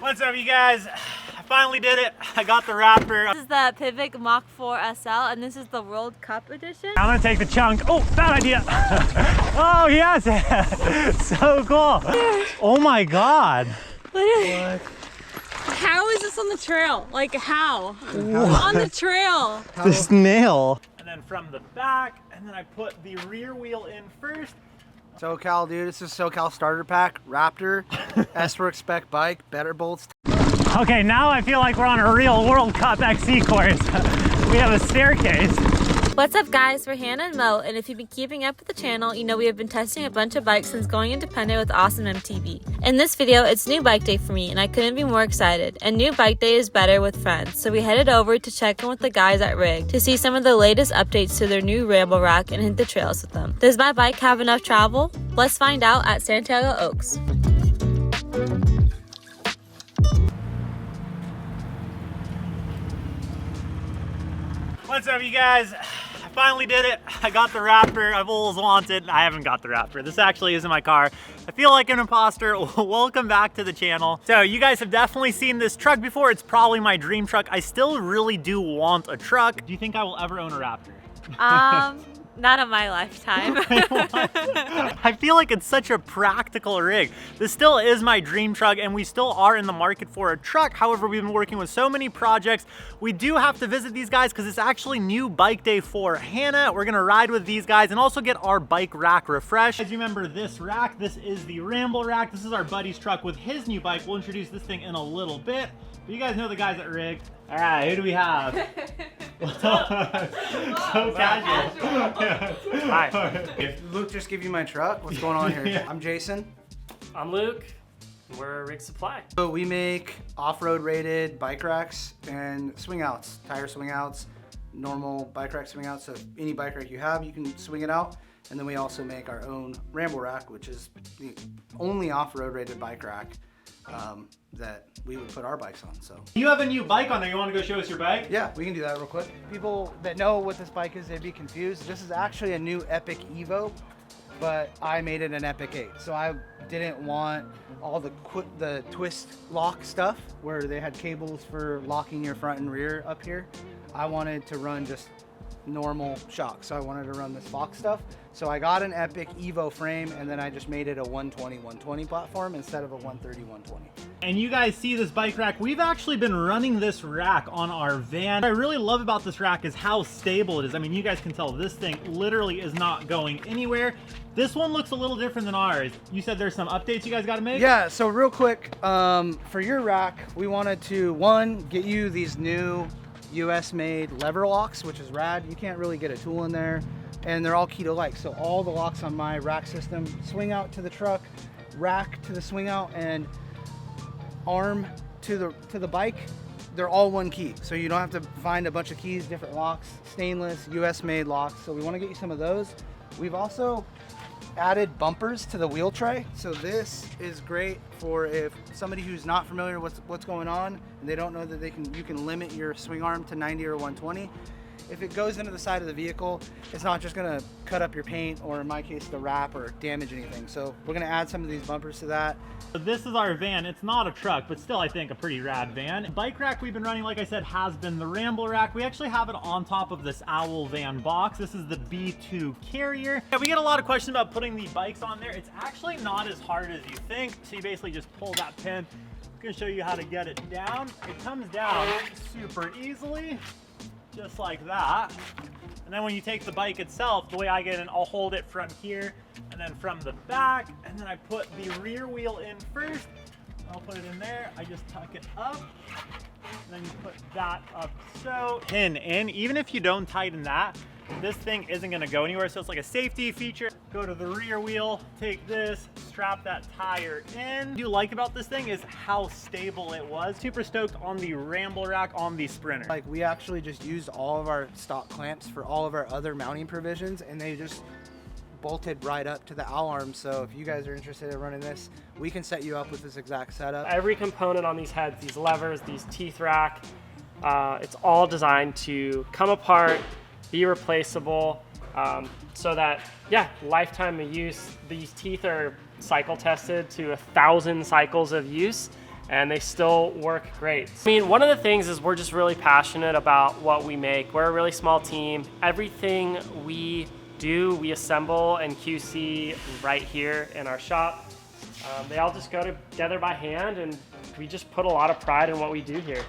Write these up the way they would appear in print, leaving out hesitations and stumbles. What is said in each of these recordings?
What's up, you guys? I finally did it. I got the Raptor. This is the Pivot Mach 4 SL, and this is the World Cup edition. I'm gonna take the chunk. Oh, bad idea. Oh, yes. So cool. Oh my God. What? How is this on the trail? Like how? On the trail. This nail. And then from the back, and then I put the rear wheel in first. SoCal, dude. This is SoCal starter pack, Raptor, S-Works spec bike, better bolts. Okay, now I feel like we're on a real World Cup XC course. We have a staircase. What's up, guys? We're Hannah and Mo, and if you've been keeping up with the channel, you know we have been testing a bunch of bikes since going independent with Awesome MTB. In this video, it's new bike day for me, and I couldn't be more excited. And new bike day is better with friends, so we headed over to check in with the guys at Rig to see some of the latest updates to their new Ramble Rack and hit the trails with them. Does my bike have enough travel? Let's find out at Santiago Oaks. What's up, you guys? I finally did it. I got the Raptor. I've always wanted. I haven't got the Raptor. This actually is in my car. I feel like an imposter. Welcome back to the channel. So you guys have definitely seen this truck before. It's probably my dream truck. I still really do want a truck. Do you think I will ever own a Raptor? Not in my lifetime. I feel like it's such a practical rig. This still is my dream truck, and we still are in the market for a truck. However, we've been working with so many projects. We do have to visit these guys because it's actually new bike day for Hannah. We're gonna ride with these guys and also get our bike rack refreshed. As you remember this rack, this is the Ramble Rack. This is our buddy's truck with his new bike. We'll introduce this thing in a little bit. But you guys know the guys at Rig. All right, who do we have? So casual. Hi. Luke just give you my truck. What's going on here? Yeah. I'm Jason. I'm Luke. We're Rig Supply. So we make off-road rated bike racks and swing outs, tire swing outs, normal bike rack swing outs. So any bike rack you have, you can swing it out. And then we also make our own Ramble Rack, which is the only off-road rated bike rack that we would put our bikes on. So you have a new bike on there. You want to go show us your bike? yeah, we can do that real quick. People that know what this bike is, they'd be confused. This is actually a new Epic Evo, but I made it an Epic 8. So I didn't want all the twist lock stuff where they had cables for locking your front and rear up here. I wanted to run just normal shocks, so I wanted to run this Fox stuff. So I got an Epic Evo frame, and then I just made it a 120 platform instead of a 130. And you guys see this bike rack. We've actually been running this rack on our van. What I really love about this rack is how stable it is. I mean, you guys can tell this thing literally is not going anywhere. This one looks a little different than ours. You said there's some updates you guys got to make? Yeah, so real quick, for your rack, we wanted to, one, get you these new US made lever locks, which is rad. You can't really get a tool in there, and they're all key-to-like. So all the locks on my rack system swing out to the truck, rack to the swing out, and arm to the bike. They're all one key, so you don't have to find a bunch of keys, different locks, stainless, US made locks. So we want to get you some of those. We've also added bumpers to the wheel tray. So this is great for if somebody who's not familiar with what's going on and they don't know that you can limit your swing arm to 90 or 120. If it goes into the side of the vehicle, it's not just gonna cut up your paint, or in my case, the wrap, or damage anything. So we're gonna add some of these bumpers to that. So this is our van. It's not a truck, but still I think a pretty rad van. The bike rack we've been running, like I said, has been the Ramble Rack. We actually have it on top of this Owl van box. This is the B2 carrier. Yeah, we get a lot of questions about putting the bikes on there. It's actually not as hard as you think. So you basically just pull that pin. I'm gonna show you how to get it down. It comes down super easily, just like that. And then when you take the bike itself, the way I get it, I'll hold it from here and then from the back, and then I put the rear wheel in first. I'll put it in there. I just tuck it up, and then you put that up so. Pin in, even if you don't tighten that, this thing isn't gonna go anywhere. So it's like a safety feature. Go to the rear wheel, take this, strap that tire in. What you like about this thing is how stable it was. Super stoked on the Ramble Rack on the Sprinter. Like, we actually just used all of our stock clamps for all of our other mounting provisions, and they just bolted right up to the owl arm. So if you guys are interested in running this, we can set you up with this exact setup. Every component on these heads, these levers, these teeth rack, it's all designed to come apart, be replaceable, so that, yeah, lifetime of use. These teeth are cycle tested to 1,000 cycles of use. and they still work great. I mean, one of the things is we're just really passionate about what we make. We're a really small team. Everything we do, we assemble and QC right here in our shop. They all just go together by hand, and we just put a lot of pride in what we do here.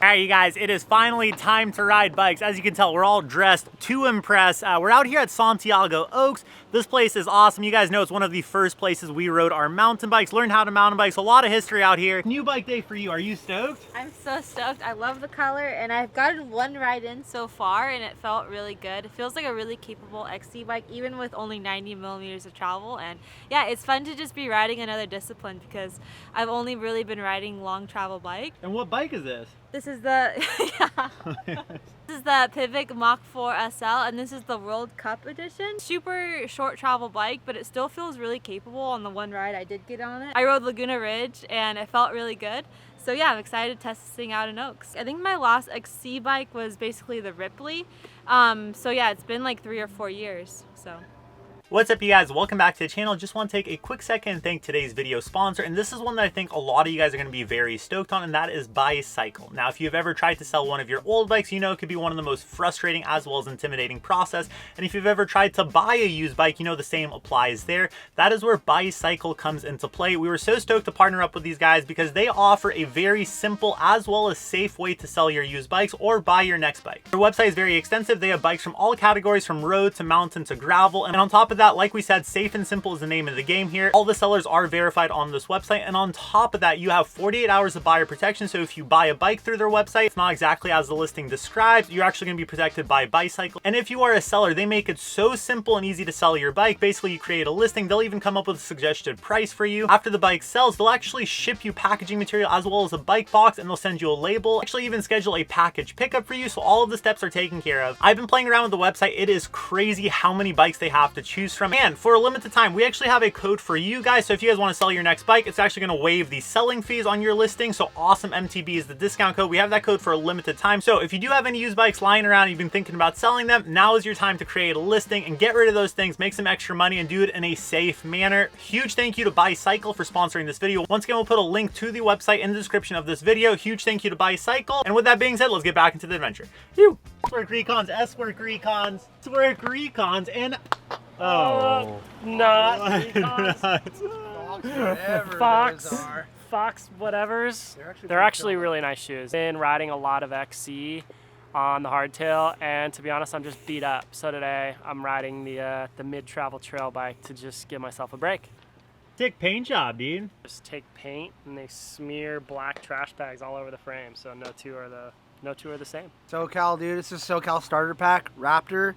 All right, you guys, it is finally time to ride bikes. As you can tell, we're all dressed to impress. We're out here at Santiago Oaks. This place is awesome. You guys know it's one of the first places we rode our mountain bikes, learned how to mountain bikes, a lot of history out here. New bike day for you. Are you stoked? I'm so stoked. I love the color, and I've gotten one ride in so far, and it felt really good. It feels like a really capable XC bike, even with only 90 millimeters of travel. And yeah, it's fun to just be riding another discipline because I've only really been riding long travel bike. And what bike is this? This is the This is the Pivot Mach 4 SL, and this is the World Cup edition. Super short travel bike, but it still feels really capable on the one ride I did get on it. I rode Laguna Ridge and it felt really good. So yeah, I'm excited to test this thing out in Oaks. I think my last XC bike was basically the Ripley. So yeah, it's been like 3 or 4 years, so. What's up, you guys? Welcome back to the channel. Just want to take a quick second and thank today's video sponsor, and this is one that I think a lot of you guys are going to be very stoked on, and that is Bicycle. Now, if you've ever tried to sell one of your old bikes, you know it could be one of the most frustrating as well as intimidating process, and if you've ever tried to buy a used bike, you know the same applies there. That is where Bicycle comes into play. We were so stoked to partner up with these guys because they offer a very simple as well as safe way to sell your used bikes or buy your next bike. Their website is very extensive. They have bikes from all categories, from road to mountain to gravel, and on top of that, like we said, safe and simple is the name of the game here. All the sellers are verified on this website, and on top of that, you have 48 hours of buyer protection. So if you buy a bike through their website, it's not exactly as the listing describes. You're actually going to be protected by Bicycle. And if you are a seller, they make it so simple and easy to sell your bike. Basically, you create a listing, they'll even come up with a suggested price for you. After the bike sells, they'll actually ship you packaging material as well as a bike box, and they'll send you a label. Actually even schedule a package pickup for you, so all of the steps are taken care of. I've been playing around with the website. It is crazy how many bikes they have to choose from. And for a limited time, we actually have a code for you guys. So if you guys want to sell your next bike, it's actually going to waive the selling fees on your listing. So awesome MTB is the discount code. We have that code for a limited time. So if you do have any used bikes lying around and you've been thinking about selling them, now is your time to create a listing and get rid of those things, make some extra money, and do it in a safe manner. Huge thank you to Bicycle for sponsoring this video. Once again, we'll put a link to the website in the description of this video. Huge thank you to Bicycle. And with that being said, let's get back into the adventure. S-Work Recons, S-Work Recons, S-Work Recons, and Not Fox whatevers. They're actually really nice shoes. Been riding a lot of XC on the hardtail, and to be honest, I'm just beat up. So today I'm riding the mid-travel trail bike to just give myself a break. sick paint job, dude. Just take paint and they smear black trash bags all over the frame, so no two are the same. SoCal, dude. This is SoCal starter pack, Raptor,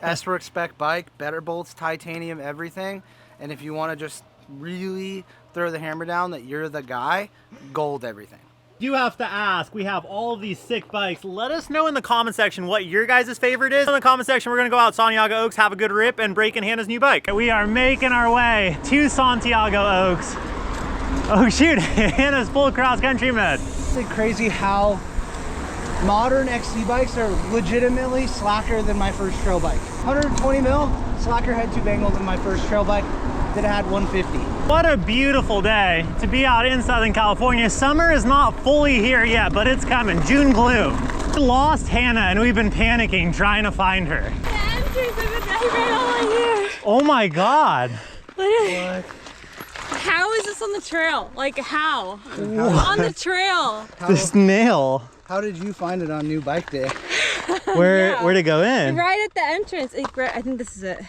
S-Work spec bike, better bolts, titanium, everything. And if you want to just really throw the hammer down that you're the guy, gold everything. You have to ask, we have all of these sick bikes. Let us know in the comment section what your guys' favorite is. In the comment section, we're gonna go out Santiago Oaks, have a good rip, and break in Hannah's new bike. We are making our way to Santiago Oaks. Oh shoot, Hannah's full cross-country mode. It's crazy how modern XC bikes are legitimately slacker than my first trail bike. 120 mil, slacker head tube angle than my first trail bike that had 150. What a beautiful day to be out in Southern California. Summer is not fully here yet, but it's coming. June gloom. We lost Hannah and we've been panicking trying to find her. The entrance, I've been right all here. Oh my God. What? How is this on the trail? Like how? On the trail. This nail. How did you find it on new bike day? Where'd it go in? Right at the entrance. I think this is it.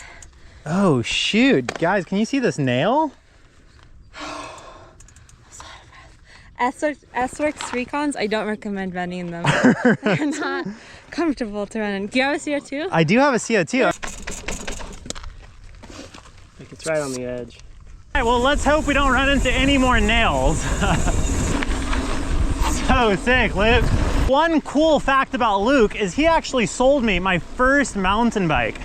Oh shoot. Guys, can you see this nail? S-Works Recons, I don't recommend running them. They're not comfortable to run in. Do you have a CO2? I do have a CO2. Like it's right on the edge. All right, well, let's hope we don't run into any more nails. So sick, Luke. One cool fact about Luke is he actually sold me my first mountain bike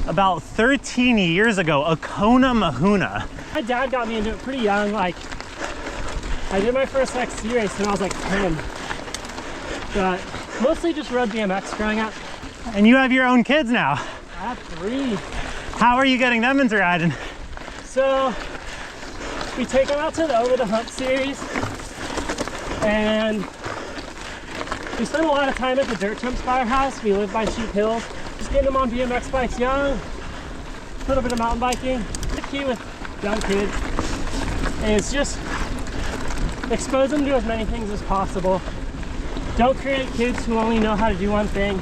about 13 years ago, a Kona Mahuna. My dad got me into it pretty young. Like, I did my first XC race when I was like 10. But mostly just rode BMX growing up. And you have your own kids now. I have 3. How are you getting them into riding? So we take them out to the Over the Hump series. And we spend a lot of time at the Dirt Chumps Firehouse. We live by Sheep Hills. Just getting them on BMX bikes young, a little bit of mountain biking. The key with young kids is just expose them to as many things as possible. Don't create kids who only know how to do one thing.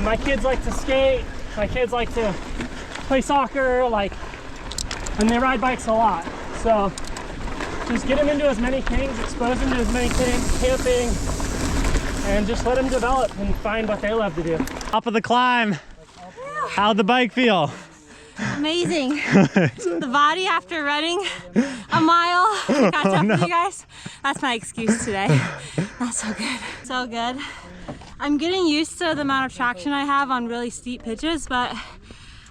My kids like to skate. My kids like to play soccer, and they ride bikes a lot. So just get them into as many things, expose them to as many things, camping, and just let them develop and find what they love to do. Top of the climb. How'd the bike feel? Amazing. The body after running a mile to catch up with you guys. That's my excuse today. That's so good. So good. I'm getting used to the amount of traction I have on really steep pitches, but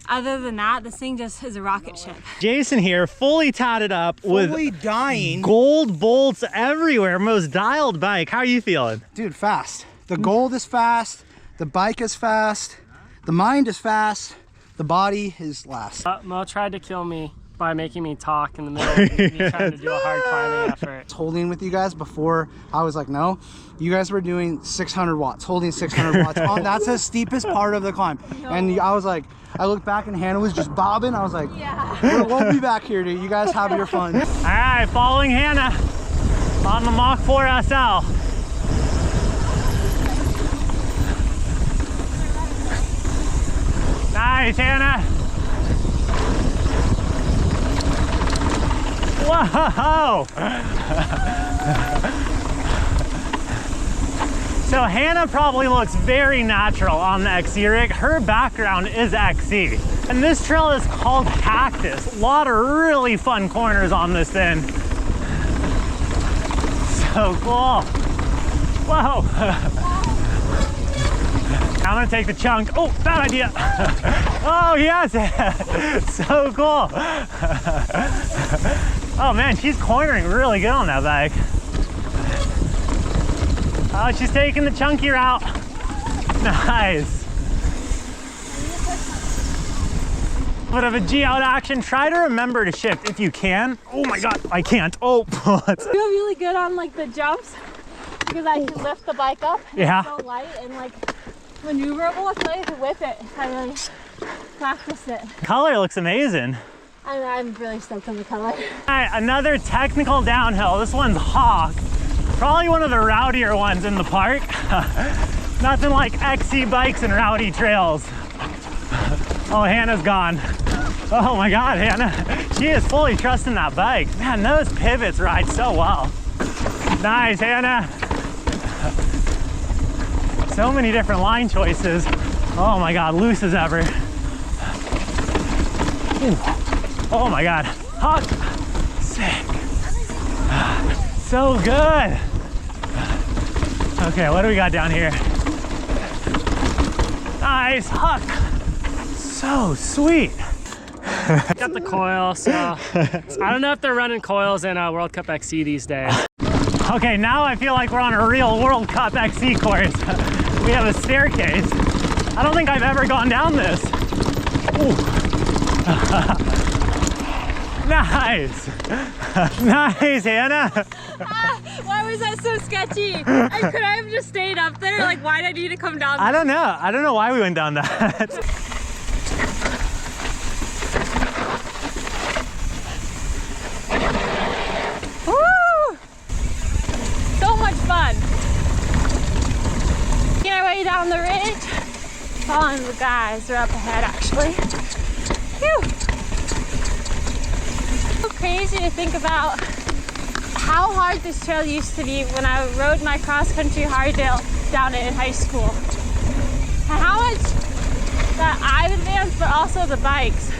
other than that, this thing just is a rocket ship. Jason here, fully tatted up with dying. gold bolts everywhere. Most dialed bike. How are you feeling? Dude, fast. The gold is fast. The bike is fast. The mind is fast. The body is last. Mo tried to kill me by making me talk in the middle of me trying to do a hard climbing effort. Holding with you guys before, I was like, no, you guys were doing 600 watts, holding 600 watts. That's the steepest part of the climb. And I was like, I looked back and Hannah was just bobbing. I was like, yeah, we'll be back here, dude. You guys have your fun. All right, following Hannah on the Mach 4 SL. Nice, Hannah. Whoa! So Hannah probably looks very natural on the XC rig. Her background is XC. And this trail is called Cactus. A lot of really fun corners on this thing. So cool. Whoa. I'm gonna take the chunk. Oh, bad idea. Oh, yes. So cool. Oh man, she's cornering really good on that bike. Oh, she's taking the chunky route. Nice. Bit of a G out action. Try to remember to shift if you can. Oh my God, I can't. Oh, I feel really good on the jumps because I can lift the bike up. Yeah. It's so light and maneuverable. It's like to whip it. I really practice it. Color looks amazing. I'm really stoked on the color. All right, another technical downhill. This one's Hawk. Probably one of the rowdier ones in the park. Nothing like XC bikes and rowdy trails. Oh, Hannah's gone. Oh my God, Hannah. She is fully trusting that bike. Man, those pivots ride so well. Nice, Hannah. So many different line choices. Oh my God, loose as ever. Oh my God, Hawk, sick. So good. Okay, what do we got down here? Nice, Huck. So sweet. Got the coil, so I don't know if they're running coils in World Cup XC these days. Okay, now I feel like we're on a real World Cup XC course. We have a staircase. I don't think I've ever gone down this. Nice. Nice, Hannah. Why was that so sketchy? Could I have just stayed up there? Why did I need to come down there? I don't know. I don't know why we went down that. Woo! So much fun. Making our way down the ridge. Following the guys. They're up ahead, actually. Phew. So crazy to think about how hard this trail used to be when I rode my cross-country hardtail down it in high school. And how much that I've advanced, but also the bikes.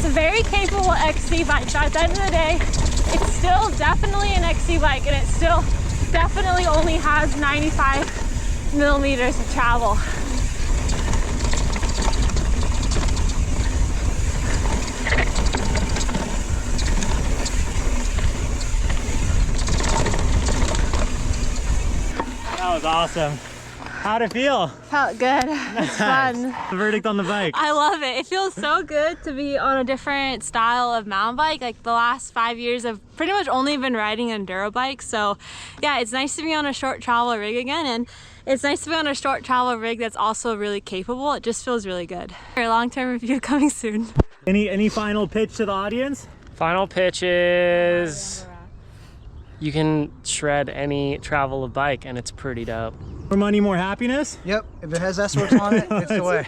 Very capable XC bike, but at the end of the day, it's still definitely an XC bike, and it still definitely only has 95 millimeters of travel. That was awesome. How'd it feel? Felt good. It's fun. The verdict on the bike. I love it. It feels so good to be on a different style of mountain bike. Like the last 5 years I've pretty much only been riding enduro bikes. So yeah, it's nice to be on a short travel rig again, and it's nice to be on a short travel rig that's also really capable. It just feels really good. Our long-term review coming soon. Any final pitch to the audience? Final pitch is you can shred any travel bike and it's pretty dope. More money, more happiness? Yep, if it has S-Works on it, it's the way.